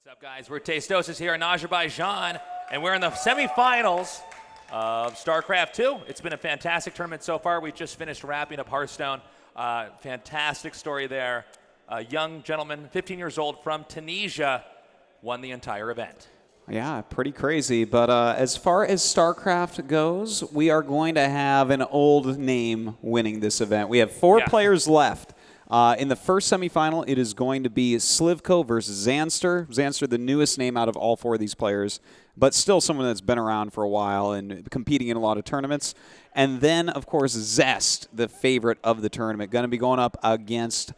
What's up, guys? We're Tastosis here in Azerbaijan, and we're in the semifinals of Starcraft2. It's been a fantastic tournament so far. We've just finished wrapping up Hearthstone. Fantastic story there. A young gentleman, 15 years old, from Tunisia, won the entire event. Yeah, pretty crazy. But as far as StarCraft goes, we are going to have an old name winning this event. We have four players left. In the first semifinal, it is going to be Slivko versus Zanster. Zanster, the newest name out of all four of these players, but still someone that's been around for a while and competing in a lot of tournaments. And then, of course, Zest, the favorite of the tournament, going to be going up against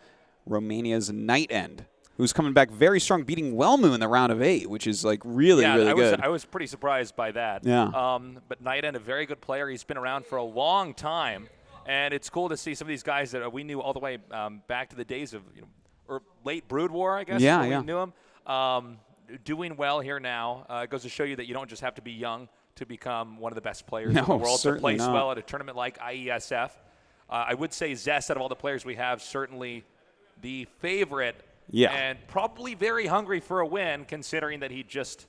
Romania's Night End, who's coming back very strong, beating Wellmu in the round of 8, which is like really good. I was pretty surprised by that. Yeah. But Night End, a very good player. He's been around for a long time. And it's cool to see some of these guys that we knew all the way back to the days of, or late Brood War, I guess. Yeah, we knew him. Doing well here now. It goes to show you that you don't just have to be young to become one of the best players in the world to place well at a tournament like IeSF. I would say Zest, out of all the players we have, certainly the favorite. Yeah. And probably very hungry for a win, considering that he just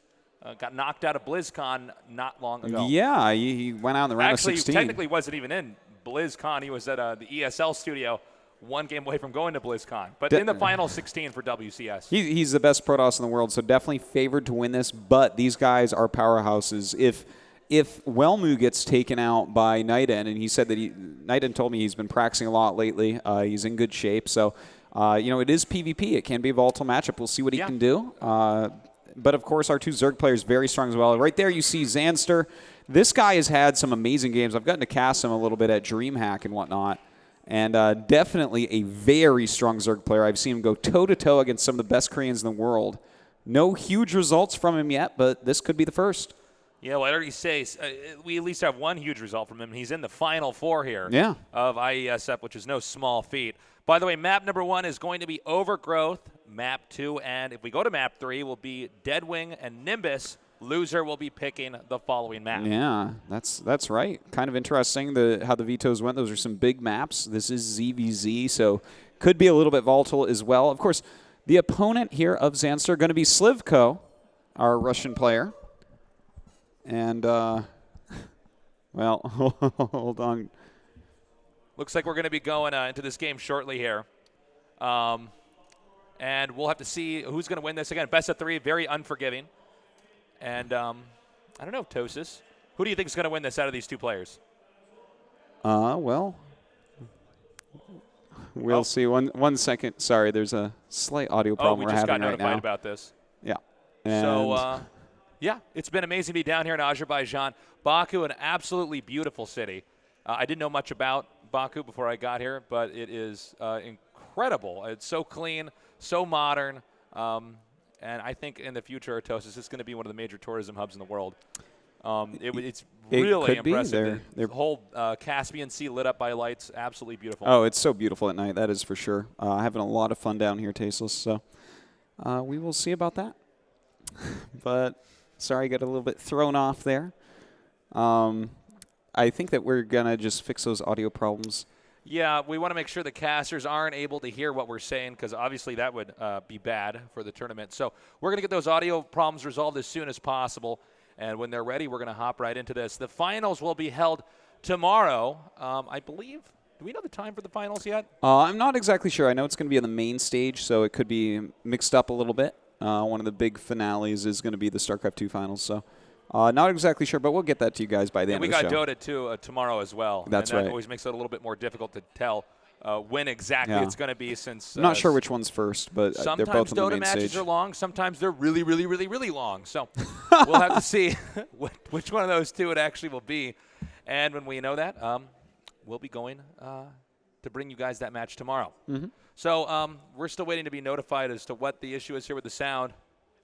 got knocked out of BlizzCon not long ago. Yeah, he went out in the round of 16. Actually, technically wasn't even in BlizzCon. He was at the ESL studio, one game away from going to BlizzCon. But in the final 16 for WCS. He's the best Protoss in the world, so definitely favored to win this. But these guys are powerhouses. If Wellmu gets taken out by Night End, and he said that Night End told me he's been practicing a lot lately. He's in good shape. So, it is PvP. It can be a volatile matchup. We'll see what he can do. But, of course, our two Zerg players very strong as well. Right there you see Zanster. This guy has had some amazing games. I've gotten to cast him a little bit at DreamHack and whatnot. And definitely a very strong Zerg player. I've seen him go toe-to-toe against some of the best Koreans in the world. No huge results from him yet, but this could be the first. Yeah, well, I already say we at least have one huge result from him. He's in the Final Four here of IeSF, which is no small feat. By the way, map number 1 is going to be Overgrowth. Map 2, and if we go to map 3, will be Deadwing and Nimbus. Loser will be picking the following map. Yeah, that's right. Kind of interesting how the vetoes went. Those are some big maps. This is ZVZ, so could be a little bit volatile as well. Of course, the opponent here of Zanster going to be Slivko, our Russian player. And, well, hold on. Looks like we're going to be going into this game shortly here. And we'll have to see who's going to win this. Again, best of 3, very unforgiving. And I don't know, Tosis. Who do you think is going to win this out of these two players? Well, we'll see. One second. Sorry, there's a slight audio problem we're having right now. We just got notified about this. Yeah. And so, yeah, it's been amazing to be down here in Azerbaijan. Baku, an absolutely beautiful city. I didn't know much about Baku before I got here, but it is incredible. It's so clean, so modern. And I think in the future, Tosis is going to be one of the major tourism hubs in the world. It's really impressive. The whole Caspian Sea lit up by lights, absolutely beautiful. Oh, it's so beautiful at night, that is for sure. Having a lot of fun down here, Tasteless. So we will see about that. But sorry, I got a little bit thrown off there. I think that we're going to just fix those audio problems. Yeah, we want to make sure the casters aren't able to hear what we're saying, because obviously that would be bad for the tournament. So we're going to get those audio problems resolved as soon as possible. And when they're ready, we're going to hop right into this. The finals will be held tomorrow, I believe. Do we know the time for the finals yet? I'm not exactly sure. I know it's going to be on the main stage, so it could be mixed up a little bit. One of the big finales is going to be the StarCraft2 finals. So not exactly sure, but we'll get that to you guys by the end of the show. We got Dota 2 tomorrow as well. That's right. That always makes it a little bit more difficult to tell when exactly it's going to be, since I'm not sure which one's first, but they're both on the main stage. Sometimes Dota matches are long. Sometimes they're really, really, really, really long. So we'll have to see which one of those two it actually will be. And when we know that, we'll be going to bring you guys that match tomorrow. So we're still waiting to be notified as to what the issue is here with the sound.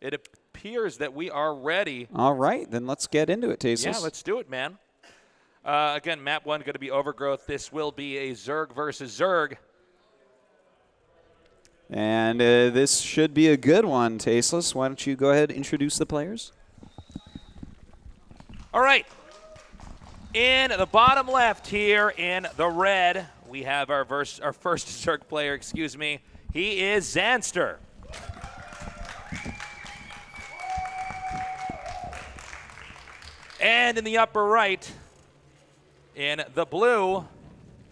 It appears that we are ready. All right, then let's get into it, Tasteless. Yeah, let's do it, man. Again, map 1 going to be Overgrowth. This will be a Zerg versus Zerg. And this should be a good one, Tasteless. Why don't you go ahead and introduce the players? All right. In the bottom left here in the red, we have our first Zerg player, He is Zanster. And in the upper right, in the blue,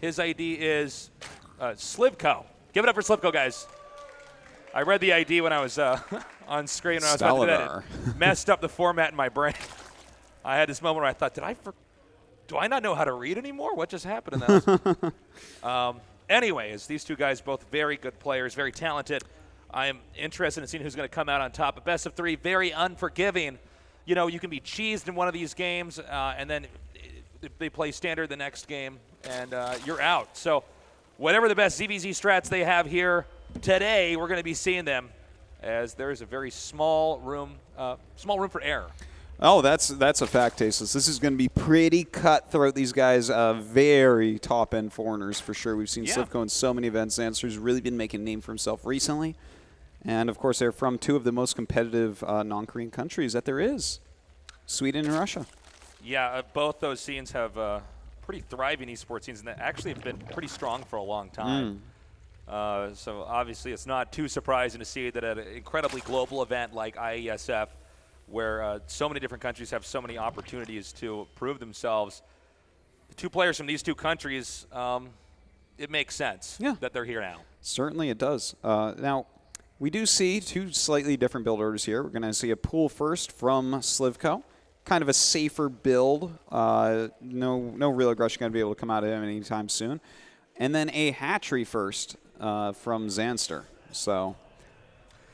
his ID is Slivko. Give it up for Slivko, guys. I read the ID when I was on screen when I was about to do that. It messed up the format in my brain. I had this moment where I thought, do I not know how to read anymore? What just happened in that? Anyways, these two guys, both very good players, very talented. I am interested in seeing who's going to come out on top. A best of three, very unforgiving. You know, you can be cheesed in one of these games, and then they play standard the next game, and you're out. So whatever the best ZVZ strats they have here today, we're going to be seeing them, as there is a very small room for error. Oh, that's a fact, Tasteless. This is going to be pretty cutthroat. These guys, very top-end foreigners for sure. We've seen Slivko in so many events. Zanster's really been making a name for himself recently. And, of course, they're from two of the most competitive non-Korean countries that there is, Sweden and Russia. Yeah, both those scenes have pretty thriving esports scenes, and they actually have been pretty strong for a long time. So, obviously, it's not too surprising to see that at an incredibly global event like IeSF, where so many different countries have so many opportunities to prove themselves. The two players from these two countries, it makes sense that they're here now. Certainly it does. Now, we do see two slightly different build orders here. We're going to see a pool first from Slivko. Kind of a safer build. No real aggression going to be able to come out of him anytime soon. And then a hatchery first from Zanster. So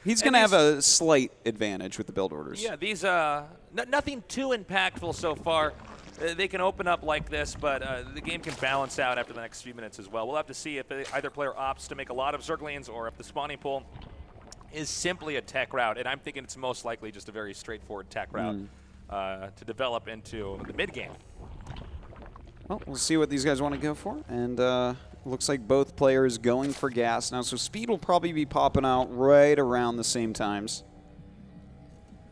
he's going to have a slight advantage with the build orders. Yeah, these nothing too impactful so far. They can open up like this, but the game can balance out after the next few minutes as well. We'll have to see if either player opts to make a lot of zerglings or if the spawning pool is simply a tech route. And I'm thinking it's most likely just a very straightforward tech route to develop into the mid game. Well, we'll see what these guys want to go for. And looks like both players going for gas now. So speed will probably be popping out right around the same times.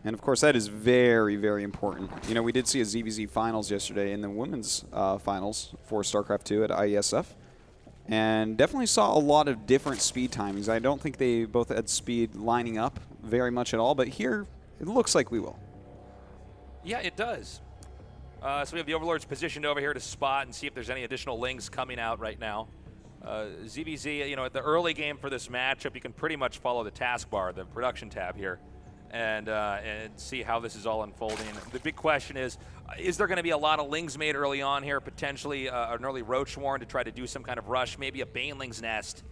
And, of course, that is very, very important. You know, we did see a ZVZ finals yesterday in the women's finals for StarCraft2 at IeSF. And definitely saw a lot of different speed timings. I don't think they both had speed lining up very much at all. But here, it looks like we will. Yeah, it does. So we have the Overlords positioned over here to spot and see if there's any additional lings coming out right now. ZVZ, you know, at the early game for this matchup, you can pretty much follow the taskbar, the production tab here, and see how this is all unfolding. The big question is there going to be a lot of lings made early on here, potentially an early Roach Warren to try to do some kind of rush, maybe a Baneling's Nest,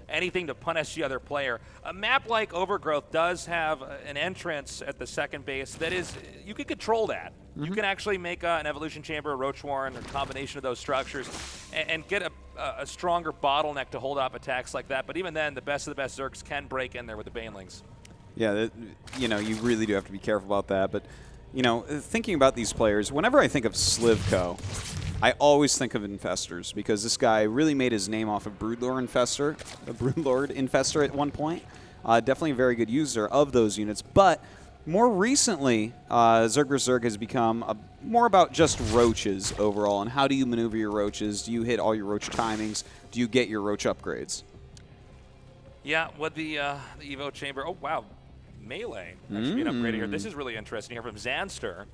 anything to punish the other player. A map like Overgrowth does have an entrance at the second base that is, you can control that. You can actually make an Evolution Chamber, a Roach Warren, or a combination of those structures, and get a stronger bottleneck to hold off attacks like that. But even then, the best of the best Zergs can break in there with the Banelings. Yeah, you know, you really do have to be careful about that. But, you know, thinking about these players, whenever I think of Slivko, I always think of Infestors, because this guy really made his name off of Broodlord Infestor at one point. Definitely a very good user of those units. But more recently, Zerg has become more about just roaches overall. And how do you maneuver your roaches? Do you hit all your roach timings? Do you get your roach upgrades? Yeah, with the Evo Chamber. Oh, wow. Melee actually being upgraded here. This is really interesting here from Zanster.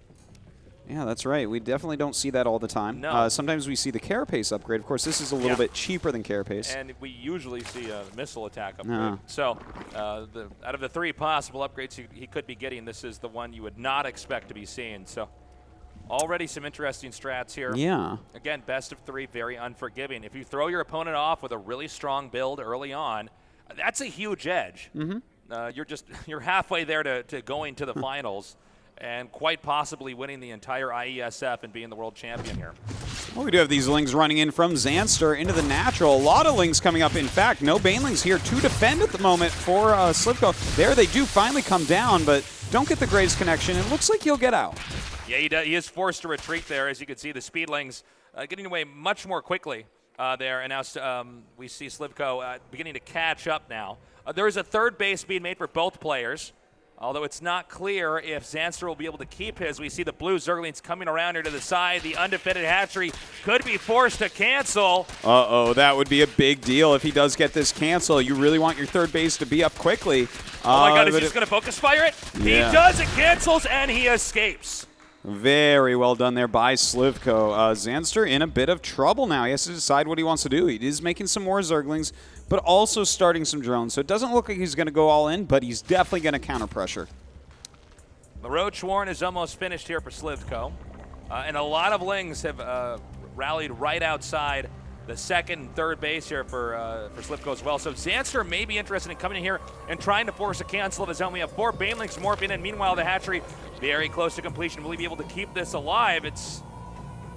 Yeah, that's right. We definitely don't see that all the time. No. Sometimes we see the Carapace upgrade. Of course, this is a little bit cheaper than Carapace. And we usually see a missile attack upgrade. So out of the three possible upgrades he could be getting, this is the one you would not expect to be seeing. So already some interesting strats here. Yeah. Again, best of three, very unforgiving. If you throw your opponent off with a really strong build early on, that's a huge edge. You're halfway there to going to the finals and quite possibly winning the entire IeSF and being the world champion here. Well, we do have these lings running in from Zanster into the natural. A lot of lings coming up. In fact, no Banelings here to defend at the moment for Slivko. There they do finally come down, but don't get the greatest connection. It looks like he'll get out. Yeah, he is forced to retreat there. As you can see, the Speedlings getting away much more quickly there. And now we see Slivko beginning to catch up now. There is a third base being made for both players, although it's not clear if Zanster will be able to keep his. We see the blue Zerglings coming around here to the side. The undefended hatchery could be forced to cancel. Uh-oh, that would be a big deal if he does get this cancel. You really want your third base to be up quickly. Oh my God, is he just going to focus fire it? Yeah. He does, it cancels, and he escapes. Very well done there by Slivko. Zanster in a bit of trouble now. He has to decide what he wants to do. He is making some more Zerglings, but also starting some drones. So it doesn't look like he's going to go all in, but he's definitely going to counter pressure. The Roach Warren is almost finished here for Slivko. And a lot of Lings have rallied right outside the second and third base here for Slivko as well. So Zanster may be interested in coming in here and trying to force a cancel of his own. We have 4 Banelings morphing in. Meanwhile, the hatchery very close to completion. Will he be able to keep this alive? It's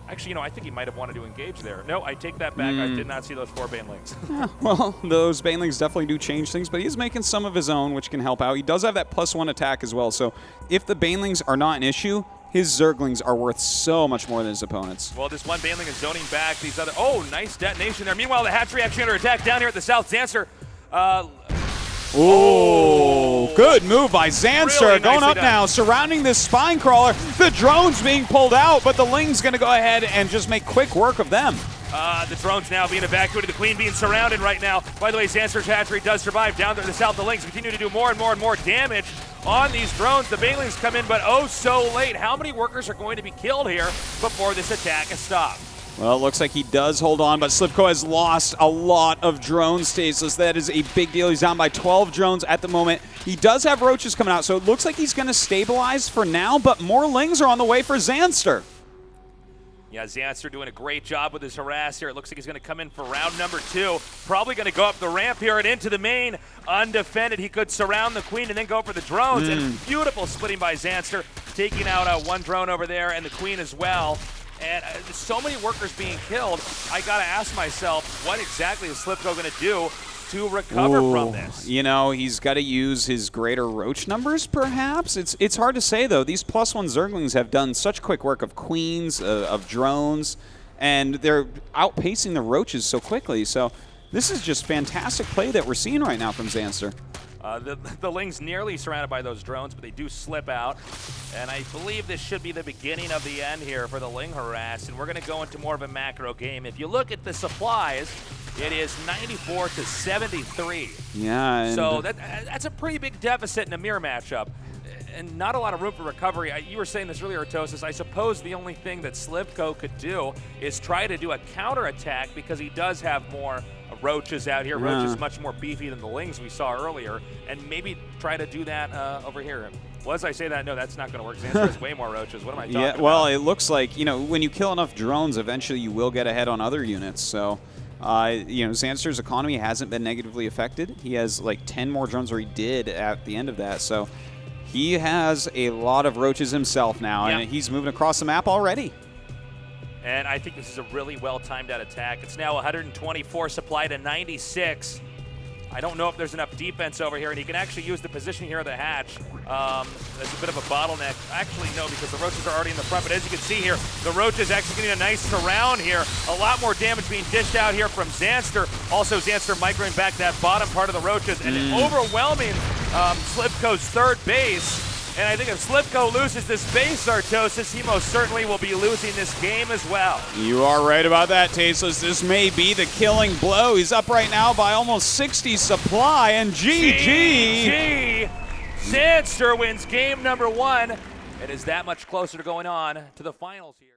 actually, you know, I think he might have wanted to engage there. No, I take that back. I did not see those 4 Banelings. Yeah, well, those Banelings definitely do change things, but he's making some of his own, which can help out. He does have that +1 attack as well. So if the Banelings are not an issue, his Zerglings are worth so much more than his opponents. Well, this one Baneling is zoning back. These other, oh, nice detonation there. Meanwhile, the hatchery actually under attack down here at the south. Zanster. Good move by Zanster. Really going up done. now, surrounding this spine crawler. The drone's being pulled out, but the Ling's going to go ahead and just make quick work of them. The drone's now being evacuated. The Queen being surrounded right now. By the way, Zanster's hatchery does survive down there to the south. The Lings continue to do more and more and more damage on these drones. The Banelings come in, but oh so late. How many workers are going to be killed here before this attack is stopped? Well, it looks like he does hold on, but Slivko has lost a lot of drones, Tasteless. That is a big deal. He's down by 12 drones at the moment. He does have roaches coming out, so it looks like he's going to stabilize for now, but more Lings are on the way for Zanster. Yeah, Zanster doing a great job with his harass here. It looks like he's going to come in for round number 2. Probably going to go up the ramp here and into the main. Undefended. He could surround the Queen and then go for the drones. And beautiful splitting by Zanster, taking out one drone over there and the Queen as well. And so many workers being killed. I got to ask myself, what exactly is Slivko going to do to recover from this? You know, he's got to use his greater roach numbers, perhaps. It's hard to say, though. These +1 Zerglings have done such quick work of queens, of drones, and they're outpacing the roaches so quickly. So this is just fantastic play that we're seeing right now from Zanster. The Lings nearly surrounded by those drones, but they do slip out. And I believe this should be the beginning of the end here for the Ling harass, and we're going to go into more of a macro game. If you look at the supplies, it is 94 to 73. Yeah. So that's a pretty big deficit in a mirror matchup. And not a lot of room for recovery. You were saying this earlier, Tosis. I suppose the only thing that Slivko could do is try to do a counterattack because he does have more roaches out here. Roach is much more beefy than the Lings we saw earlier, and maybe try to do that over here. Well, as I say that, no, that's not going to work. Zanster has way more roaches. What am I talking about? Well, it looks like, you know, when you kill enough drones, eventually you will get ahead on other units. So, you know, Zanster's economy hasn't been negatively affected. He has like 10 more drones, or he did at the end of that. So he has a lot of roaches himself now, and he's moving across the map already. And I think this is a really well-timed out attack. It's now 124 supply to 96. I don't know if there's enough defense over here, and he can actually use the position here of the hatch as a bit of a bottleneck. Actually, no, because the roaches are already in the front, but as you can see here, the roaches actually getting a nice surround here. A lot more damage being dished out here from Zanster. Also, Zanster microing back that bottom part of the roaches, and overwhelming Slivko's third base. And I think if Slivko loses this base, Artosis, he most certainly will be losing this game as well. You are right about that, Tasteless. This may be the killing blow. He's up right now by almost 60 supply, and GG! Zanster wins game number 1. It is that much closer to going on to the finals here.